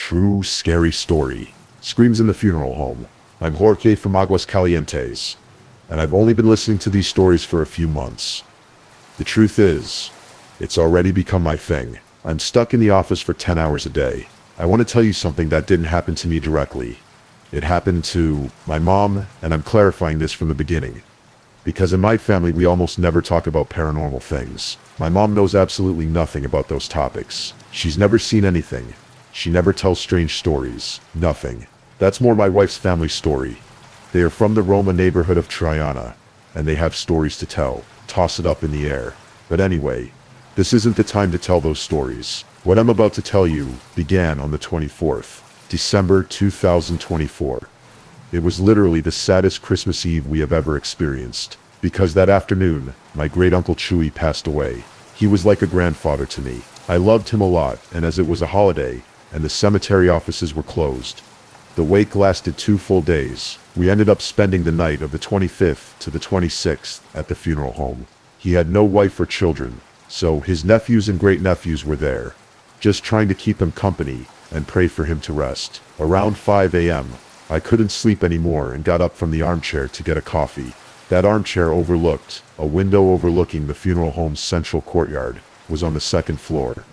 true scary story. Screams in the Funeral Home. I'm Jorge from Aguas Calientes, and I've only been listening to these stories for a few months. The truth is, it's already become my thing. I'm stuck in the office for 10 hours a day. I want to tell you something that didn't happen to me directly. It happened to my mom, and I'm clarifying this from the beginning. Because in my family, we almost never talk about paranormal things. My mom knows absolutely nothing about those topics. She's never seen anything. She never tells strange stories. Nothing. That's more my wife's family story. They are from the Roma neighborhood of Triana, and they have stories to tell. Toss it up in the air. But anyway, this isn't the time to tell those stories. What I'm about to tell you began on the 24th, December 2024. It was literally the saddest Christmas Eve we have ever experienced, because that afternoon, my great-uncle Chewy passed away. He was like a grandfather to me. I loved him a lot, and as it was a holiday, and the cemetery offices were closed, the wake lasted 2 full days. We ended up spending the night of the 25th to the 26th at the funeral home. He had no wife or children, so his nephews and great-nephews were there, just trying to keep him company and pray for him to rest. Around 5 a.m., I couldn't sleep anymore and got up from the armchair to get a coffee. That armchair overlooked a window overlooking the funeral home's central courtyard, was on the 2nd floor.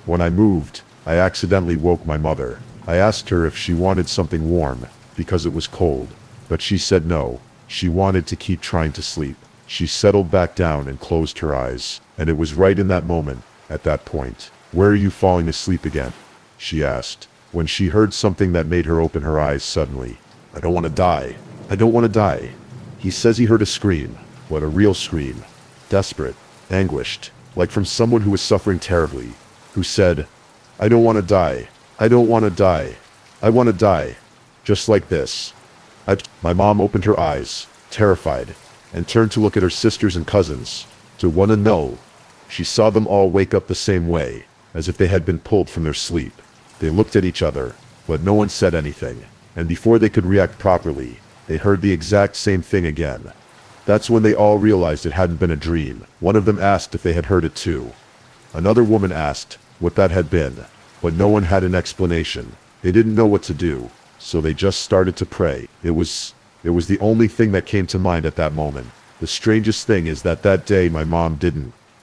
When I moved, I accidentally woke my mother. I asked her if she wanted something warm, because it was cold, but she said no. She wanted to keep trying to sleep. She settled back down and closed her eyes, and it was right in that moment, at that point. "Where are you falling asleep again?" she asked, when she heard something that made her open her eyes suddenly. "I don't want to die. I don't want to die." He says he heard a scream. What a real scream. Desperate, anguished, like from someone who was suffering terribly, who said, "I don't want to die. I don't want to die. I want to die." Just like this. My mom opened her eyes, terrified, and turned to look at her sisters and cousins, to want to know. She saw them all wake up the same way, as if they had been pulled from their sleep. They looked at each other, but no one said anything, and before they could react properly, they heard the exact same thing again. That's when they all realized it hadn't been a dream. One of them asked if they had heard it too. Another woman asked what that had been, but no one had an explanation. They didn't know what to do, so they just started to pray. It was the only thing that came to mind at that moment. The strangest thing is that day my mom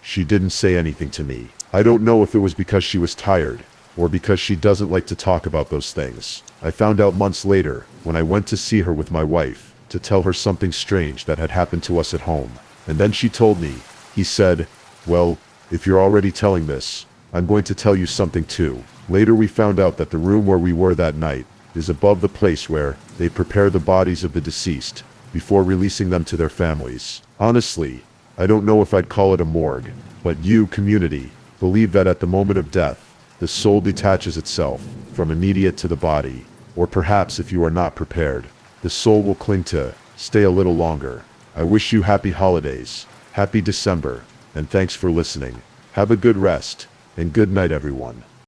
she didn't say anything to me. I don't know if it was because she was tired, or because she doesn't like to talk about those things. I found out months later, when I went to see her with my wife, to tell her something strange that had happened to us at home. And then she told me. He said, "Well, if you're already telling this, I'm going to tell you something too." Later we found out that the room where we were that night is above the place where they prepare the bodies of the deceased before releasing them to their families. Honestly, I don't know if I'd call it a morgue, but you, community, believe that at the moment of death, the soul detaches itself from immediate to the body, or perhaps if you are not prepared, the soul will cling to stay a little longer. I wish you happy holidays, happy December, and thanks for listening. Have a good rest, and good night everyone.